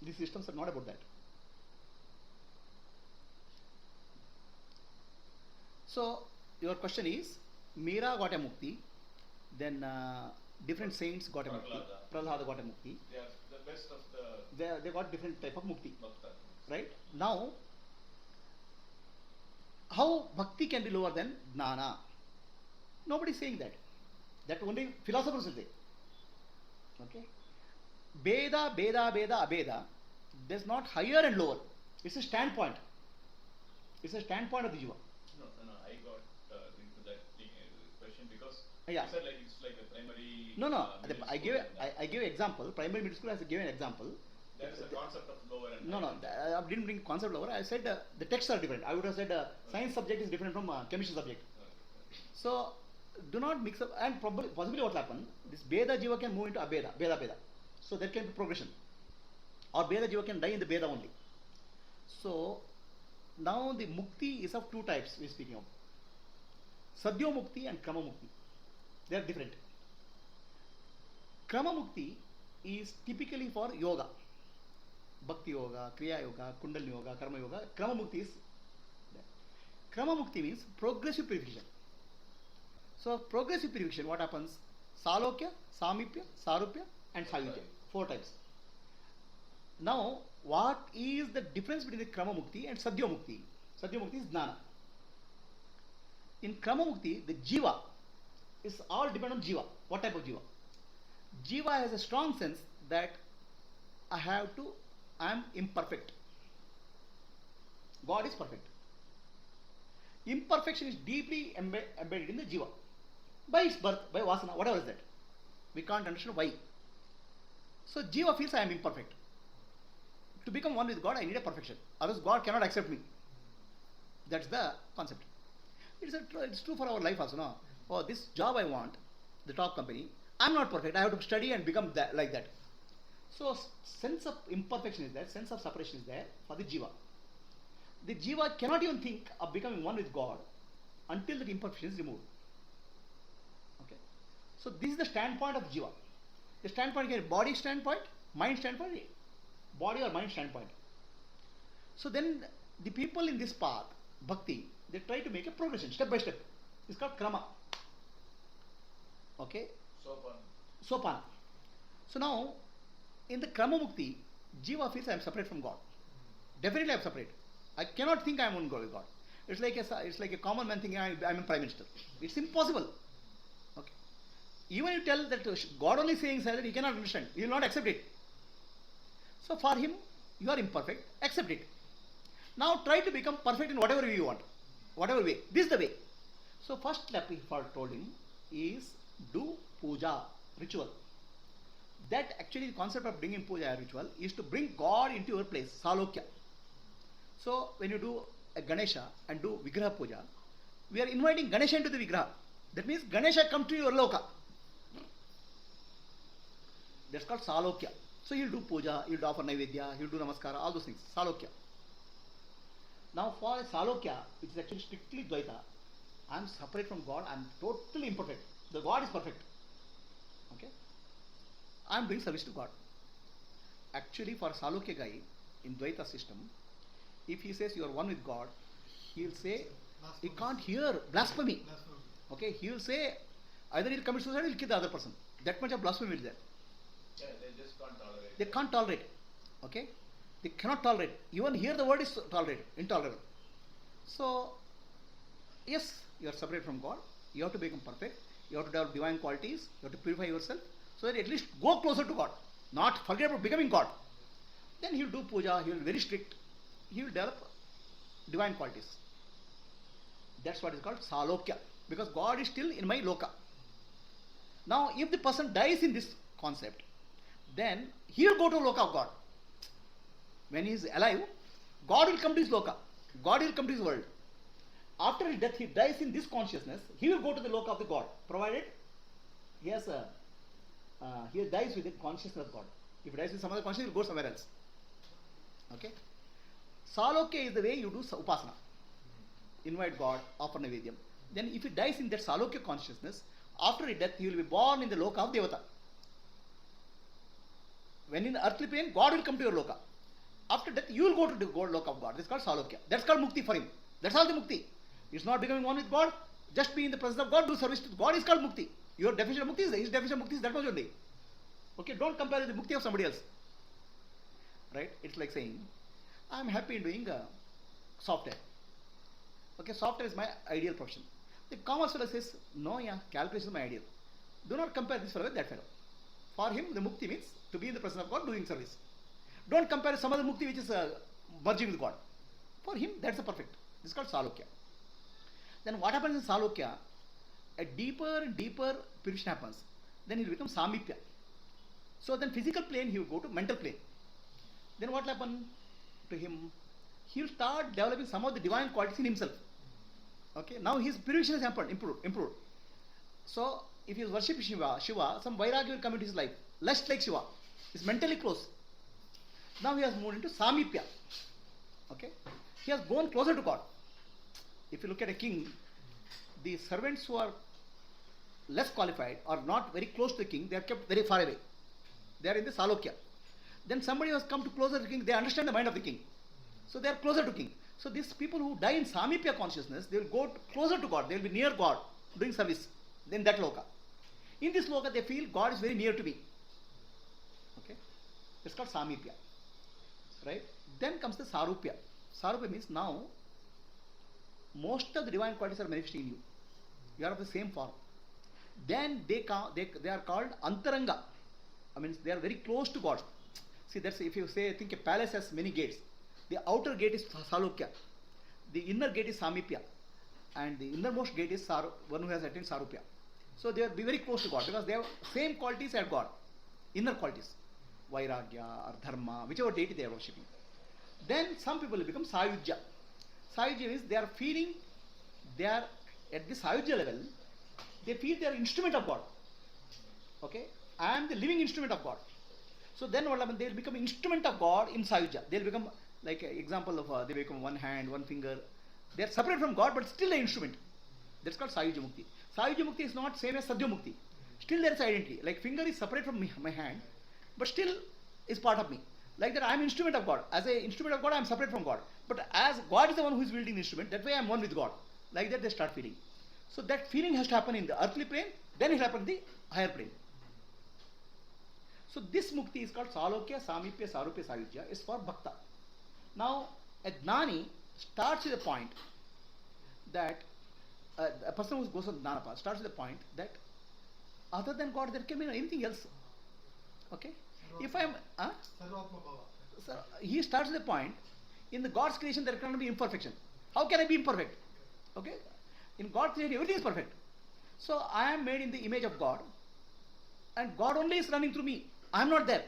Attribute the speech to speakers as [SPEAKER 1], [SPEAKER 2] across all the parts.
[SPEAKER 1] These systems are not about that. So your question is, Meera got a mukti, then different saints got a mukti. Prahlada got a mukti.
[SPEAKER 2] They are the best of the.
[SPEAKER 1] They got different type of mukti.
[SPEAKER 2] Bhakta.
[SPEAKER 1] Right? Now, how bhakti can be lower than jnana? Nobody is saying that. That only philosophers will say. Okay? Beda, Beda, Beda, Abeda. There's not higher and lower. It's a standpoint. It's a standpoint of the jiva.
[SPEAKER 2] No. I got into that question because
[SPEAKER 1] Yeah.
[SPEAKER 2] you said like it's like a primary.
[SPEAKER 1] No. I gave an example. Primary middle school has given an example.
[SPEAKER 2] There is a concept of lower and
[SPEAKER 1] No. I didn't bring concept lower. I said the texts are different. I would have said science subject is different from chemistry subject. So do not mix up. And possibly what will happen? This Beda jiva can move into Abeda, Beda. So there can be progression. Or Beda jiva can die in the Beda only. So now the mukti is of two types we are speaking of. Sadhyo mukti and Krama mukti. They are different. Krama mukti is typically for yoga. Bhakti yoga, Kriya yoga, Kundalini yoga, Karma yoga. Krama mukti is there. Krama mukti means progressive purification. So progressive purification, what happens? Salokya, Samipya, Sarupya and Sayutya. 4 types. Now, what is the difference between the Krama mukti and Sadhyo mukti? Sadhyo mukti is Jnana. In Krama mukti, the jiva is all depend on jiva. What type of jiva? Jiva has a strong sense that I am imperfect. God is perfect. Imperfection is deeply embedded in the jiva. By its birth, by vasana, whatever is that. We can't understand why. So jiva feels I am imperfect. To become one with God, I need a perfection. Otherwise, God cannot accept me. That's the concept. It's true for our life also. No? Oh, this job I want, the top company, I'm not perfect. I have to study and become like that. So sense of imperfection is there, sense of separation is there for the jiva. The jiva cannot even think of becoming one with God until the imperfection is removed. Okay. So this is the standpoint of jiva. The standpoint can be body standpoint, mind standpoint, body or mind standpoint. So then the people in this path, bhakti, they try to make a progression step by step. It's called krama. Okay. Sopana. So now in the krama mukti, jiva feels I am separate from God. Definitely I am separate. I cannot think I am one with God. It's like a common man thinking I am a prime minister. It's impossible. Okay. Even you tell that God only saying that, he cannot understand. He will not accept it. So for him, you are imperfect. Accept it. Now try to become perfect in whatever way you want. Whatever way. This is the way. So first step he told him is do puja, ritual. That actually the concept of bringing puja ritual is to bring God into your place, salokya. So when you do a Ganesha and do Vigraha puja, we are inviting Ganesha into the Vigraha. That means Ganesha come to your loka. That's called salokya. So he'll do puja, he'll offer naivedya, he'll do namaskara, all those things, salokya. Now for salokya, which is actually strictly Dvaita, I am separate from God, I am totally imperfect. The God is perfect. Okay? I am doing service to God. Actually for salokya guy, in Dvaita system, if he says you are one with God, he will say, he can't hear blasphemy. Okay, he will say, either he will commit suicide or he will kill the other person. That much of blasphemy is there.
[SPEAKER 2] Yeah, they just can't tolerate.
[SPEAKER 1] They can't tolerate. Okay? They cannot tolerate. Even here the word is intolerable. So, yes, you are separate from God. You have to become perfect. You have to develop divine qualities. You have to purify yourself. So that at least go closer to God. Not forget about becoming God. Then he will do puja. He will be very strict. He will develop divine qualities. That's what is called salokya. Because God is still in my loka. Now, if the person dies in this concept, then he will go to loka of God. When he is alive, God will come to his loka. God will come to his world. After his death, he dies in this consciousness. He will go to the loka of the God, provided he has he dies with the consciousness of God. If he dies with some other consciousness, he will go somewhere else. Okay. Salokya is the way you do upasana. Invite God, offer naivedyam. Then if he dies in that salokya consciousness, after his death he will be born in the loka of Devata. When in earthly plane, God will come to your loka. After death, you will go to the loka of God. This is called salokya. That's called mukti for him. That's all the mukti. It's not becoming one with God. Just be in the presence of God, do service to God is called mukti. Your definition of mukti is his definition of mukti is that much only. Okay, don't compare with the mukti of somebody else. Right? It's like saying, I am happy in doing software. Okay, software is my ideal profession. The commerce fellow says, no, yeah, calculation is my ideal. Do not compare this fellow with that fellow. For him, the mukti means to be in the presence of God doing service. Don't compare some other mukti which is merging with God. For him, that's the perfect. This is called salokya. Then what happens in salokya? A deeper and deeper purification happens. Then he will become samipya. So then physical plane, he will go to mental plane. Then what will happen to him? He will start developing some of the divine qualities in himself. Okay, now his purification has happened, improved. So if he is worshipping Shiva, some vairagya will come into his life. Lust like Shiva. He is mentally close. Now he has moved into samipya. Okay, he has gone closer to God. If you look at a king, the servants who are less qualified or not very close to the king, they are kept very far away. They are in the salokya. Then somebody who has come to closer to the king, they understand the mind of the king. So they are closer to king. So these people who die in samipya consciousness, they will go closer to God. They will be near God, doing service. Then that loka. In this loka, they feel God is very near to me. Okay, it's called samipya. Right? Then comes the sarupya. Sarupya means now most of the divine qualities are manifesting in you. You are of the same form. Then they are called antaranga. I mean, they are very close to God. See, that's if you say, I think a palace has many gates. The outer gate is salokya. The inner gate is samipya. And the innermost gate is one who has attained sarupya. So they will be very close to God because they have same qualities as God. Inner qualities. Vairagya or dharma, whichever deity they are worshipping. Then some people will become sayujya. Sayujya means they are feeling, they are at this sayujya level, they feel they are instrument of God. Okay? I am the living instrument of God. So then what happens? They will become instrument of God in sayujya. They will become like an example of they become one hand, one finger. They are separate from God but still an instrument. That's called sayujya mukti. Sayujya mukti is not same as sadhya mukti. Still there is identity. Like finger is separate from my hand but still is part of me. Like that I am instrument of God. As an instrument of God I am separate from God. But as God is the one who is wielding the instrument, that way I am one with God. Like that they start feeling. So that feeling has to happen in the earthly plane, then it happens in the higher plane. So this mukti is called salokya, samipya, sarupya, sayujya. Is for bhakta. Now a jnani starts with the point that a person who goes on jnana path starts with the point that other than God there can be anything else. Okay? If I am so he starts with the point, in the God's creation there cannot be imperfection. How can I be imperfect? Okay? In God's creation everything is perfect. So I am made in the image of God and God only is running through me. I am not there.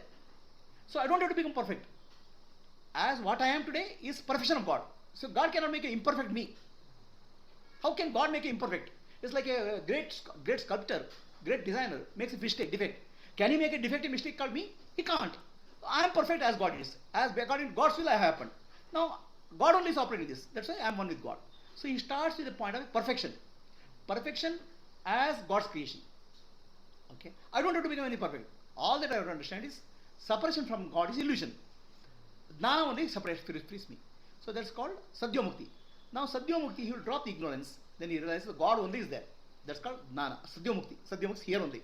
[SPEAKER 1] So I don't have to become perfect. As what I am today is perfection of God. So God cannot make an imperfect me. How can God make an imperfect? It's like a great sculptor, great designer makes a mistake, defect. Can he make a defective mistake called me? He can't. I am perfect as God is. As according to God's will I have happened. Now God only is operating this. That's why I am one with God. So he starts with the point of perfection. Perfection as God's creation. Okay. I don't have to become any perfect. All that I have to understand is separation from God is illusion. Jnana only separates, frees me. So that's called sadhya mukti. Now sadhya mukti, he will drop the ignorance. Then he realizes God only is there. That's called jnana. Sadhya mukti. Sadhya mukti is here only.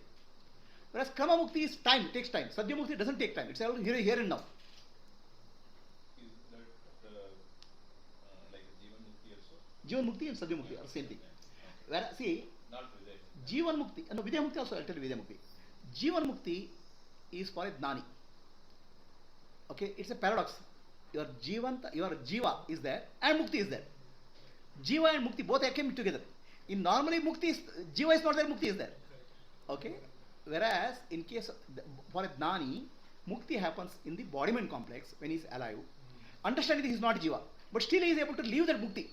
[SPEAKER 1] Whereas krama mukti is time, takes time. Sadhya mukti doesn't take time. It's all here and now.
[SPEAKER 2] Is that like Jivan Mukti also?
[SPEAKER 1] Jivan mukti and sadhya mukti are the same thing. Where, see,
[SPEAKER 2] Not Vijay.
[SPEAKER 1] Jivan mukti, no, Vidya mukti also, I'll tell you Vidya mukti. Jivan mukti is for a jnani. Okay, it's a paradox. Your jiva is there and mukti is there. Jiva and mukti both came together. In normally mukti is, jiva is not there, mukti is there. Okay, whereas in case of for a jnani, mukti happens in the body-mind complex when he is alive. Understanding that he is not jiva, but still he is able to leave that mukti.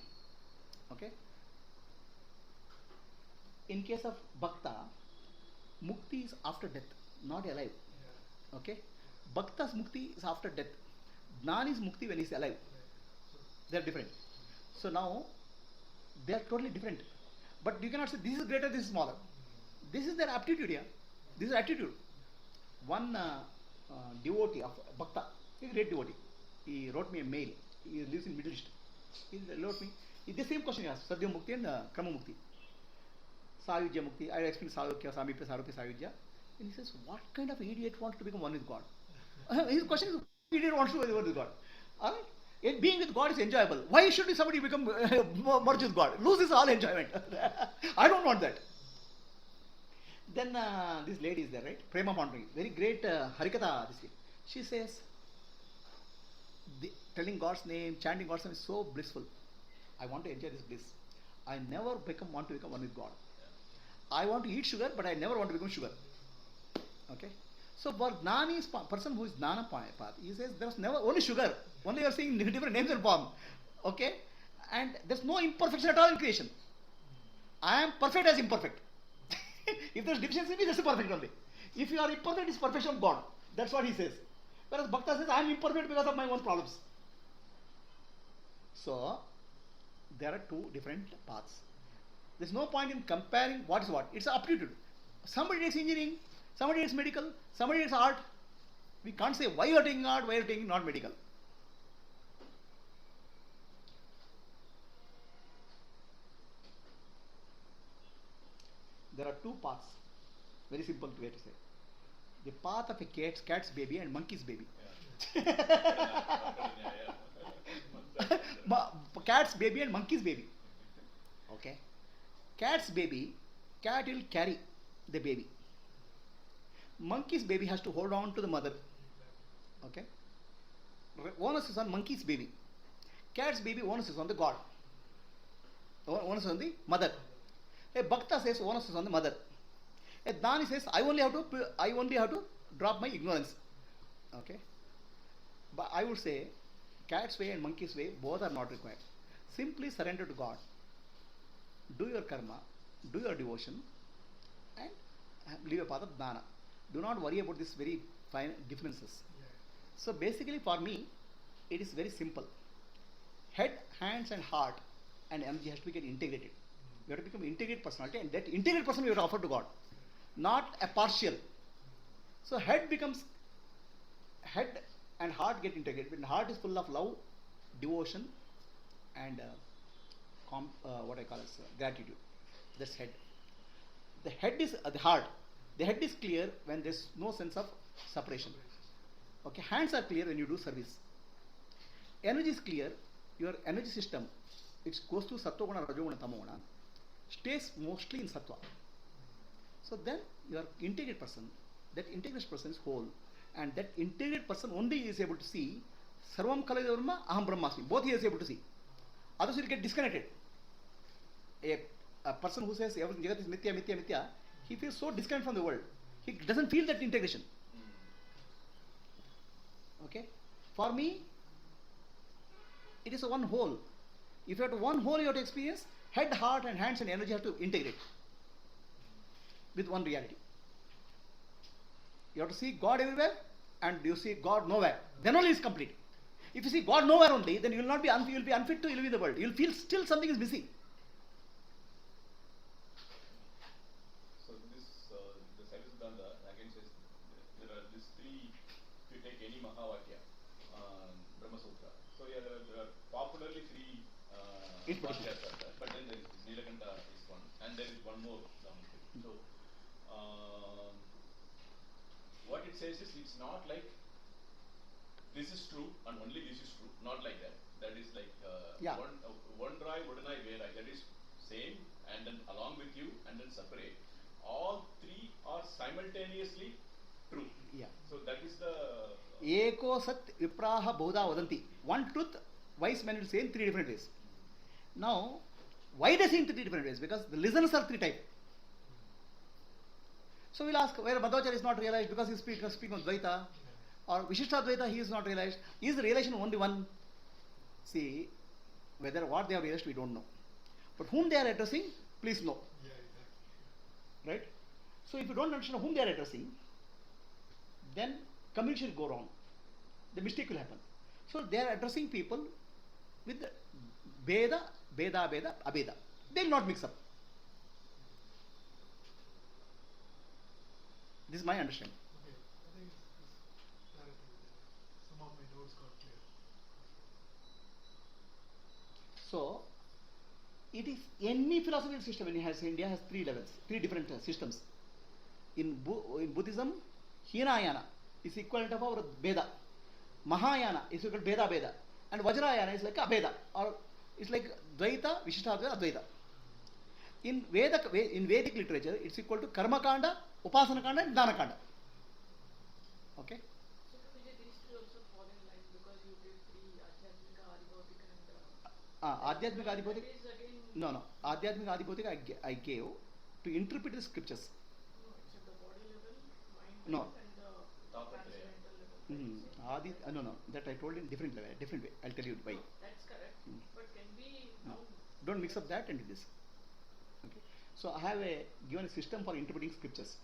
[SPEAKER 1] Okay. In case of bhakta, mukti is after death, not alive. Okay. Bhakta's mukti is after death. Jnani's mukti when he is alive. They are different. So now they are totally different. But you cannot say this is greater, this is smaller. This is their aptitude here. This is attitude. One devotee of Bhakta. He's a great devotee. He wrote me a mail. He lives in Middle East. He wrote me. The same question he asked, Sadhya Mukti and Krama Mukti. Sayujya Mukti. I explained Sayukya, Samipya, Sarupya, Sayujya. And he says, what kind of idiot wants to become one with God? His question is, what idiot wants to become one with God? Alright? And being with God is enjoyable. Why should somebody become merge with God? Loses all enjoyment. I don't want that. Then this lady is there, right? Prema Pandri, very great Harikatha. She says, telling God's name, chanting God's name is so blissful. I want to enjoy this bliss. I never want to become one with God. I want to eat sugar, but I never want to become sugar. Okay? So for Gnani is person who is Jnana path, he says there was never only sugar. Only you are seeing different names and form. Okay? And there's no imperfection at all in creation. I am perfect as imperfect. If there's deficiency in me, that's perfect only. If you are imperfect, it's perfection of God. That's what he says. Whereas Bhakta says, I am imperfect because of my own problems. So, there are two different paths. There's no point in comparing what is what. It's an aptitude. Somebody takes engineering, somebody takes medical, somebody takes art. We can't say why you are taking art, why you are taking not medical. There are two paths. Very simple way to say. The path of a cat's baby and monkey's baby. Cat's baby and monkey's baby. Okay. Cat's baby, cat will carry the baby. Monkey's baby has to hold on to the mother. Okay. Onus is on monkey's baby. Cat's baby, onus is on the God. Onus is on the mother. A Bhakta says onus is on the mother. A Dani says I only have to drop my ignorance. Okay. But I would say cat's way and monkey's way both are not required. Simply surrender to God. Do your karma, do your devotion, and live a path of Jnana. Do not worry about these very fine differences. So basically for me, it is very simple. Head, hands and heart and energy has to get integrated. You have to become integrated personality, and that integrated person you have to offer to God, not a partial. So head and heart get integrated. When heart is full of love, devotion, and what I call as gratitude. That's head. The head is the heart. The head is clear when there's no sense of separation. Okay, hands are clear when you do service. Energy is clear. Your energy system, it goes to sattva guna, rajoguna, tamoguna, stays mostly in sattva. So then you are integrated person. That integrated person is whole, and that integrated person only is able to see sarvam kalayavarma aham brahmasmi. Both he is able to see. Others will get disconnected. A person who says everything jagat is mithya, mithya, mithya, he feels so disconnected from the world. He doesn't feel that integration. Okay? For me, it is a one whole. If you have to one whole, you have to experience head, heart, and hands and energy have to integrate with one reality. You have to see God everywhere, and you see God nowhere. Then only is complete. If you see God nowhere only, then you will not be you will be unfit to live in the world. You will feel still something is missing.
[SPEAKER 2] So this the Service Vedanta again says there are these three. If you take any Mahavakya, Brahma Sutra. So yeah, there are popularly three Vakyas are there, but then there is Nilakanta is one, and there is one more. So what it says is it's not like this is true and only this is true. Not like that. That is like one dry, wooden eye, where I. That is same, and then along with you, and then separate. All three are simultaneously true.
[SPEAKER 1] Yeah.
[SPEAKER 2] So that is the
[SPEAKER 1] Eko Sat Vipraha Bodha Vadanti. One truth, wise men will say in three different ways. Now, why they say in three different ways? Because the listeners are three types. So we'll ask where Madhvacharya is not realized because he is speaking of Advaita, or Vishishtadvaita he is not realized. Is the realization only one? See, whether what they have realized we don't know. But whom they are addressing, please know.
[SPEAKER 3] Yeah, exactly.
[SPEAKER 1] Right? So if you don't understand whom they are addressing, then communication will go wrong. The mistake will happen. So they are addressing people with Veda, Veda, Veda, Abeda. They will not mix up. This is my understanding.
[SPEAKER 3] Okay. I think doubts got clear.
[SPEAKER 1] So, it is any philosophical system in India has three levels, three different systems. In Buddhism, Hinayana is equivalent of our Veda. Mahayana is equal to Veda, and Vajrayana is like Abheda, or it's like Dvaita, Vishishtadvaita, Advaita. In Vedic literature, it's equal to Karma Kanda, Upasana Kanda, and Dana Kanda. Okay?
[SPEAKER 4] So, Prabhuji, these two also fall in line because you give three Adhyatmika, Adhibhautika, and
[SPEAKER 1] Adhyatmika, Adhibhautika.
[SPEAKER 4] That is again.
[SPEAKER 1] No. Adhyatmika, Adhibhautika I gave to interpret the scriptures.
[SPEAKER 4] No, it's at the body level, mind
[SPEAKER 1] No.
[SPEAKER 4] level, and the transcendental level.
[SPEAKER 1] No. That I told in different way. I'll tell you why.
[SPEAKER 4] No, that's correct. But can we
[SPEAKER 1] No.
[SPEAKER 4] now?
[SPEAKER 1] Don't mix up that and this. Okay. So I have given a system for interpreting scriptures.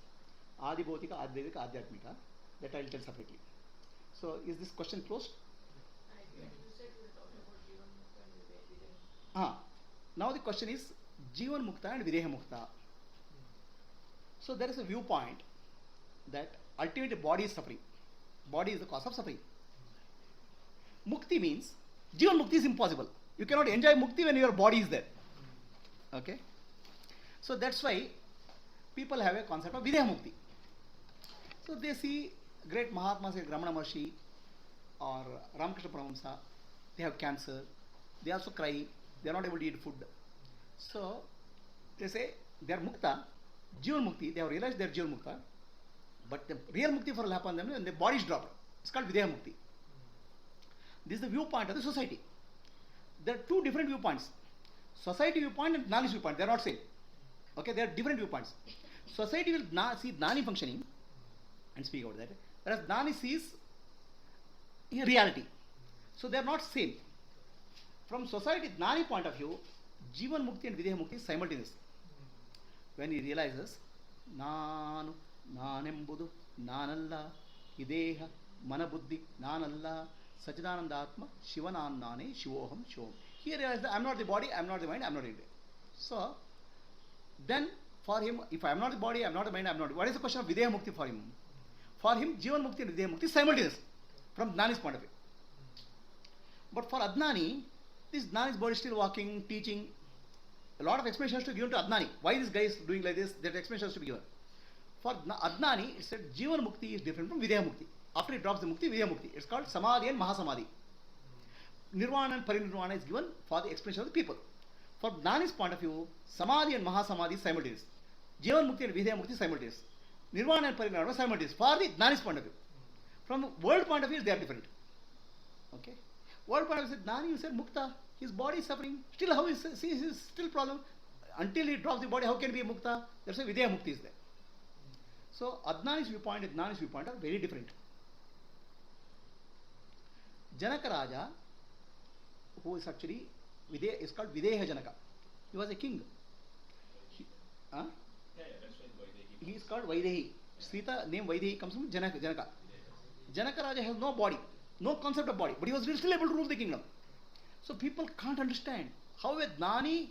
[SPEAKER 1] Adhibhautika, Advaita, Adhyatmika. That I'll tell separately. So is this question closed?
[SPEAKER 4] I agree. You said we were talking about Jivan Mukta and Videha.
[SPEAKER 1] Now the question is Jivan Mukta and Videha Mukta. So there is a viewpoint that ultimately body is suffering. Body is the cause of suffering. Mukti means Jivan Mukti is impossible. You cannot enjoy Mukti when your body is there. Okay? So that's why people have a concept of Videha Mukti. So they see great Mahatmas like Ramana Maharshi or Ramakrishna Paramahamsa, they have cancer, they also cry, they are not able to eat food. So they say they are Mukta, Jivan Mukti, they have realized they are Jivan Mukta, but the real Mukti for will happen them when their body is dropped. It's called Videha Mukti. This is the viewpoint of the society. There are two different viewpoints. Society viewpoint and Jnani's viewpoint, they are not same. Okay, they are different viewpoints. Society will see Jnani functioning and speak about that, whereas Jnani sees reality. So they are not same. From society Jnani point of view, Jivan Mukti and Videha Mukti is simultaneous. When he realizes, Nanu, Nanembudu, Nanalla, Ideha, Manabuddhi, Nanalla, Sachidananda Atma, Shivanan Nane, Shivoham, Shivom. He realizes that I am not the body, I am not the mind, I am not the India. So, then for him, if I am not the body, I am not the mind, I am not. What is the question of Videha Mukti for him? For him, Jivan Mukti and Videha Mukti is simultaneous from Jnani's point of view. But for Adnani, this Jnani's body is still walking, teaching. A lot of explanations to be given to Adnani. Why this guy is doing like this? That explanation has to be given. For Adnani, it said Jivan Mukti is different from Videha Mukti. After he drops the Mukti, Videha Mukti. It's called Samadhi and Mahasamadhi. Nirvana and Parinirvana is given for the explanation of the people. For Jnani's point of view, Samadhi and Mahasamadhi is simultaneous. Jivan Mukti and Videha Mukti is simultaneous. Nirvana and Parinirvana is simultaneous. For the Jnani's point of view. From world point of view, they are different. Okay? World point of view, Jnani, you said Mukta. His body is suffering. Still, how is his still problem? Until he drops the body, how can he be Mukta? That's why Videha Mukti is there. So, Adnani's viewpoint and Jnani's viewpoint are very different. Janaka Raja, who is actually is called Videha Janaka. He was a king.
[SPEAKER 2] Yeah, that's right.
[SPEAKER 1] He is called Vaidehi. Sita name Vaidehi comes from Janaka. Janaka Raja has no body, no concept of body, but he was still able to rule the kingdom. So people can't understand how a Jnani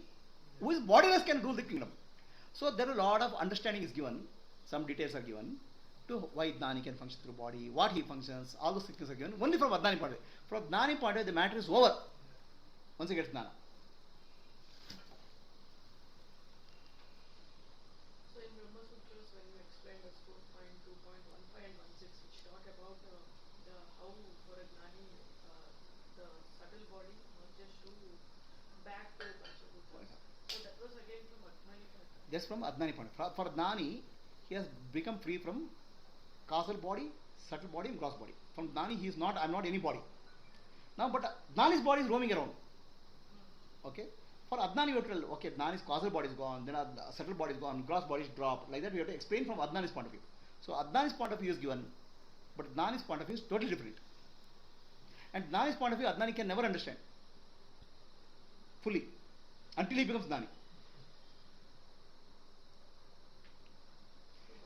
[SPEAKER 1] who is bodiless can rule the kingdom. So there are a lot of understanding is given, some details are given to why Jnani can function through body, what he functions, all those things are given only from Adnani point of view. From Jnani point of view, the matter is over once he gets Jnana.
[SPEAKER 4] So in Brahma Sutras, when you explain the 4.2.15 and 16, which talk about the how for a Jnani, the subtle body, not just to back to Panchabhutas. So that was again from Atmani point of view.
[SPEAKER 1] Just from Adnani point of view. For Jnani, he has become free from causal body, subtle body and gross body. From Jnani, he is not, I am not any body. Now, but Jnani's body is roaming around. Okay? For Adnani, we have to tell, okay, Jnani's causal body is gone, then subtle body is gone, gross body is dropped. Like that, we have to explain from Adnani's point of view. So, Adnani's point of view is given, but Jnani's point of view is totally different. And Jnani's point of view, Adnani can never understand fully until he becomes Jnani.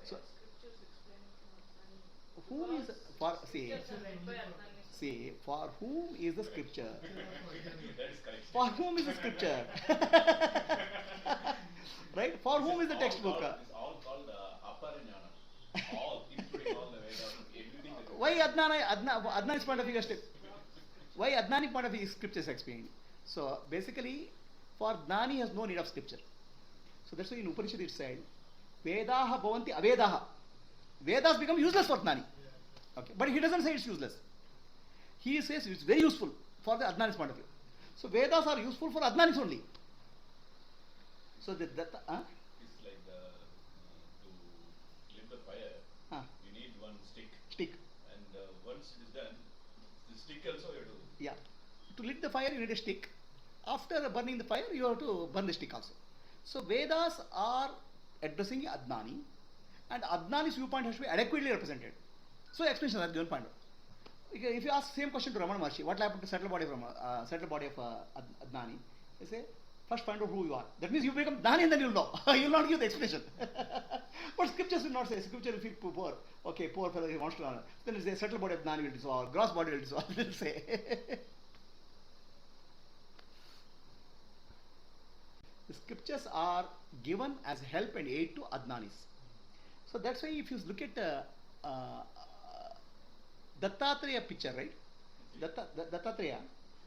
[SPEAKER 1] So,
[SPEAKER 4] Scriptures explaining from Atmani.
[SPEAKER 1] whom is for see?
[SPEAKER 4] Scriptures are read by Atmani.
[SPEAKER 1] See, for whom is the scripture?
[SPEAKER 2] That is correct.
[SPEAKER 1] For whom is the scripture? Right? For whom is the textbook?
[SPEAKER 2] It's all called Aparajnana. All, including all the Vedas, everything.
[SPEAKER 1] Why Adnani's point of view? Why Adnani point of view scripture is explained. So basically, for Jnani has no need of scripture. So that's why in Upanishad it said, Vedaha bhavanti avedaha. Vedas become useless for Jnani. Okay, but he doesn't say it's useless. He says it's very useful for the Adnani's point of view. So Vedas are useful for Adnanis only. So
[SPEAKER 2] It's like to lit the fire, you need one stick.
[SPEAKER 1] Stick.
[SPEAKER 2] And once it is done, the stick also you do.
[SPEAKER 1] Yeah. To lit the fire, you need a stick. After burning the fire, you have to burn the stick also. So Vedas are addressing Adnani, and Adnani's viewpoint has to be adequately represented. So explanation is given point. If you ask same question to Ramana Maharshi, what happened to settled body of Adnani? They say, first find out who you are. That means you become Jnani and then you'll know. You'll not give the explanation. But scriptures will not say. Scripture will feel poor. Okay, poor fellow, he wants to learn. Then it says, settled body of Jnani will dissolve, gross body will dissolve. They'll say. The scriptures are given as help and aid to Adnanis. So that's why if you look at Dattatreya picture, right? Dattatreya.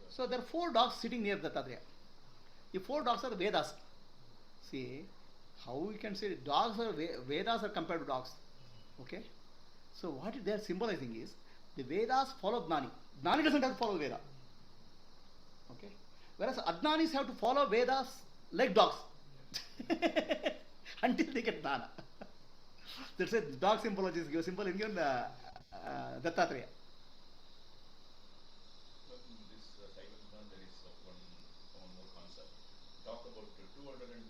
[SPEAKER 1] So there are 4 dogs sitting near Dattatreya. The 4 dogs are the Vedas. See, how we can say dogs are Vedas are compared to dogs. Okay? So what they are symbolizing is the Vedas follow Jnani. Jnani doesn't have to follow Veda. Okay? Whereas Adnanis have to follow Vedas like dogs until they get Jnana. That's why dog symbology is given symbol in given Dattatreya.
[SPEAKER 2] But in this Self-Enquiry, there is one more concept. Talk about 224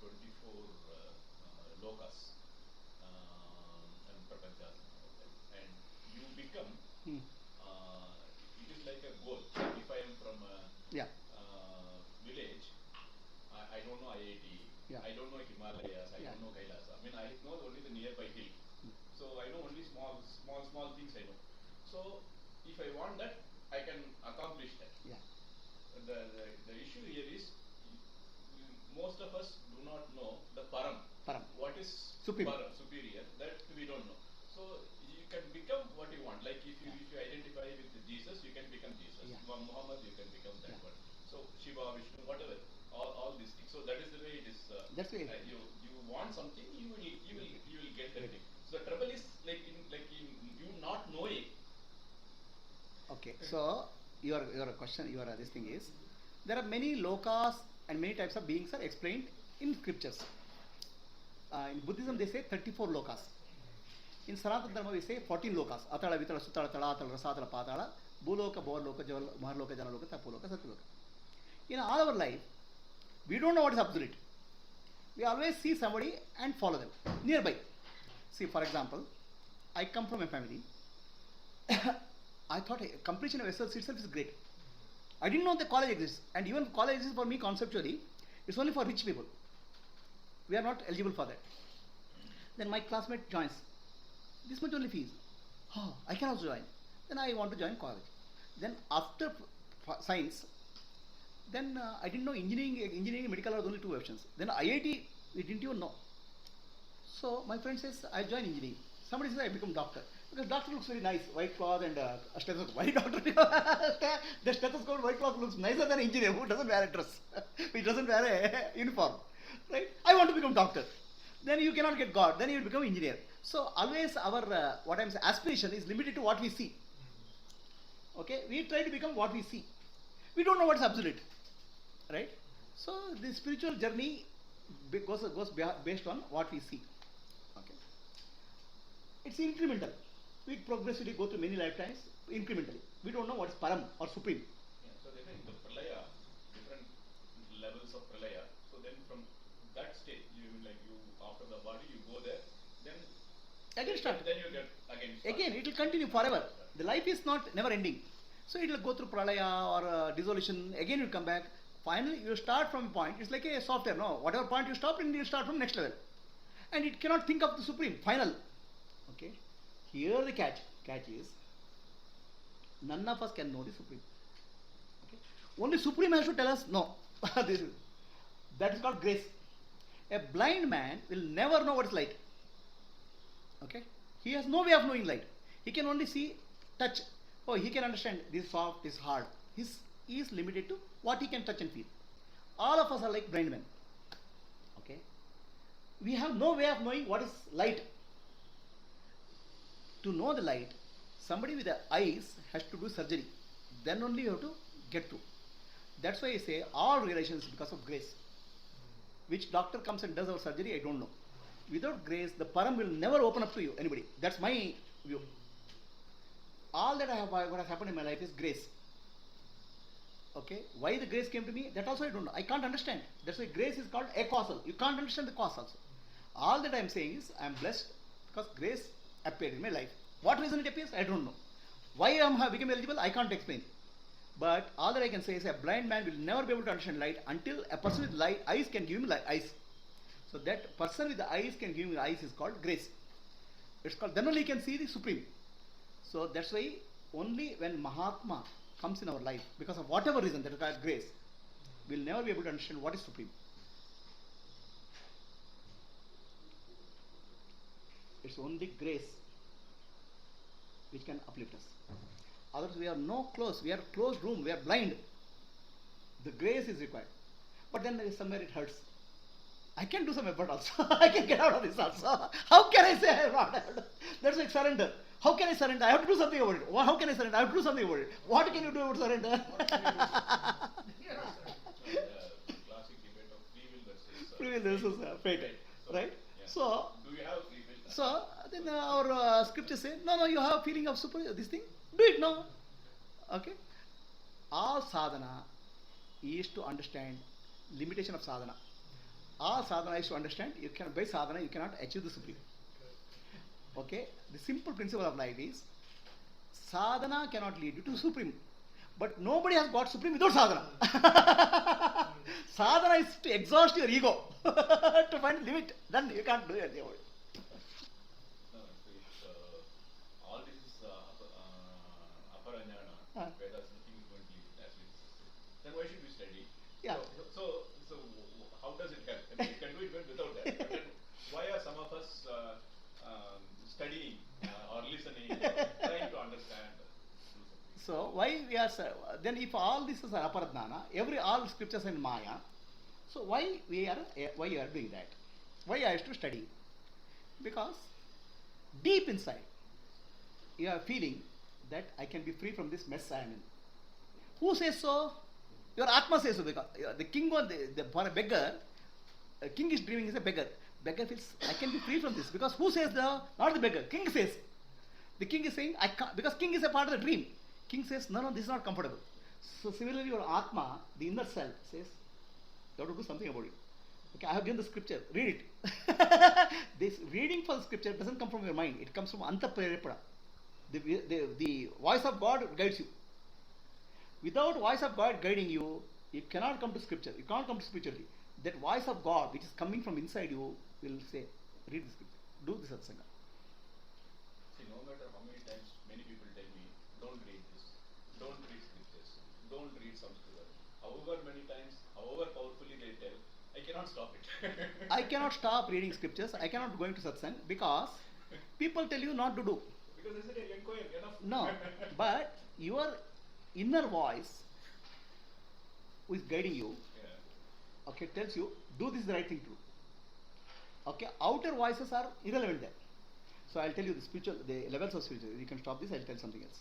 [SPEAKER 2] lokas and prapanchas and you become. It is like a goal. Like if I am from a village, I don't know IIT, I don't know Himalayas, I don't know Kailasa. I mean, I know only the nearby hill. So I know only small things I know. So if I want that, I can accomplish that.
[SPEAKER 1] Yeah.
[SPEAKER 2] The issue here is most of us do not know the param. What is
[SPEAKER 1] superior?
[SPEAKER 2] Param, superior, that we don't know. So you can become what you want. Like if you identify with Jesus, you can become Jesus. Muhammad, you can become that one. So Shiva, Vishnu, whatever, all these things. So that is the way it is.
[SPEAKER 1] That's the way.
[SPEAKER 2] You want something, you will get that thing. So the trouble is like in you not knowing.
[SPEAKER 1] Okay, so your question, this thing is, there are many lokas and many types of beings are explained in scriptures. In Buddhism they say 34 lokas. In Sanatana Dharma we say 14 lokas. Atala, Vitala, Sutala, Tala, Atala, Rasatala, Patala, Bhuloka, Bhorloka, Maharloka, Janaloka, Tapoloka, Satyaloka. In all our life, we don't know what is absolute. We always see somebody and follow them nearby. See, for example, I come from a family. I thought completion of SLC itself is great. I didn't know the college exists, and even college exists for me conceptually. It's only for rich people. We are not eligible for that. Then my classmate joins. This much only fees. Oh, I can also join. Then I want to join college. Then after science, then I didn't know engineering, medical are the only 2 options. Then IIT, we didn't even know. So my friend says, I join engineering. Somebody says I become doctor. Because doctor looks very nice, white cloth and a stethoscope. Why doctor? The stethoscope, white cloth looks nicer than an engineer who doesn't wear a dress. He doesn't wear a uniform. Right? I want to become doctor. Then you cannot get God. Then you will become engineer. So always our aspiration is limited to what we see. Okay? We try to become what we see. We don't know what is absolute. Right? So the spiritual journey goes based on what we see. Okay? It's incremental. We progressively go through many lifetimes incrementally. We don't know what is param or supreme.
[SPEAKER 2] Yeah, so then in the pralaya, different levels of pralaya. So then from that state, after the body, you go there. Then
[SPEAKER 1] again start.
[SPEAKER 2] Then you get again.
[SPEAKER 1] Again, it will continue forever. The life is not never ending. So it will go through pralaya or dissolution. Again, you come back. Finally, you start from a point. It's like a software. No, whatever point you stop, and you start from next level. And it cannot think of the supreme, final. Okay. Here the catch is, none of us can know the supreme. Okay. Only supreme has to tell us no. That is called grace. A blind man will never know what is light. Okay. He has no way of knowing light. He can only see, touch. Oh, he can understand this is soft, this is hard. He is limited to what he can touch and feel. All of us are like blind men. Okay? We have no way of knowing what is light. To know the light, somebody with the eyes has to do surgery. Then only you have to get through. That's why I say all realizations because of grace. Which doctor comes and does our surgery, I don't know. Without grace, the param will never open up to you, anybody. That's my view. All that what has happened in my life is grace. Okay? Why the grace came to me, that also I don't know. I can't understand. That's why grace is called acausal. You can't understand the cause also. All that I am saying is, I am blessed because grace appeared in my life. What reason it appears, I don't know. Why I have become eligible, I can't explain. But all that I can say is a blind man will never be able to understand light until a person with light eyes can give him eyes. So that person with the eyes can give him eyes is called grace. It's called, then only he can see the Supreme. So that's why only when Mahatma comes in our life, because of whatever reason that is called grace, we'll never be able to understand what is Supreme. It's only grace which can uplift us. Otherwise we are no close, we are closed room, we are blind. The grace is required. But then there is somewhere it hurts. I can do some effort also. I can get out of this also. How can I say I have not had? That's like surrender. How can I surrender? I have to do something about it. How can I surrender? I have to do something about it. What can you do about surrender?
[SPEAKER 2] Classic debate of
[SPEAKER 1] Free will versus fate. Right?
[SPEAKER 2] Yeah.
[SPEAKER 1] So,
[SPEAKER 2] do you have free will?
[SPEAKER 1] so then our scriptures say, no, you have a feeling of this thing. Do it now. Okay? All sadhana is to understand limitation of sadhana. All sadhana is to understand by sadhana you cannot achieve the Supreme. Okay? The simple principle of life is sadhana cannot lead you to Supreme. But nobody has got Supreme without sadhana. Sadhana is to exhaust your ego to find a limit. Then you can't do anything about it.
[SPEAKER 2] No, it's, all this is upper Jnana, Vedas, nothing is going to lead it as we discussed. Then why should we study?
[SPEAKER 1] Yeah.
[SPEAKER 2] So how does it help? I mean, you can do it well without that. But then why are some of us studying or listening, trying to understand?
[SPEAKER 1] So why we are then if all this is aparadnana, all scriptures in Maya, so why you are doing that? Why I have to study? Because deep inside you are feeling that I can be free from this mess I am in. Who says so? Your Atma says so, because the king for a beggar, a king is dreaming as a beggar. Beggar feels I can be free from this, because who says not the beggar? King says. The king is saying I can't, because king is a part of the dream. King says no, this is not comfortable. So similarly your Atma, the inner self, says you have to do something about it. Okay, I have given the scripture, read it. This reading for the scripture doesn't come from your mind, it comes from antaprarepana. The voice of God guides you. Without voice of God guiding you, you cannot come to scripture, you can't come to spirituality. That voice of God which is coming from inside you will say, read the scripture, do the satsanga.
[SPEAKER 2] See, no matter how many times many people tell me, don't read this, don't read scriptures, don't read Sanskrit. However many times, however powerfully they tell, I cannot stop it.
[SPEAKER 1] I cannot stop reading scriptures, I cannot go into satsang because people tell you not to do.
[SPEAKER 2] Because they said, enough.
[SPEAKER 1] No, but your inner voice who is guiding you, okay, tells you, do this the right thing to do. Okay, outer voices are irrelevant there. So I'll tell you the levels of spirituality. You can stop this, I'll tell something else.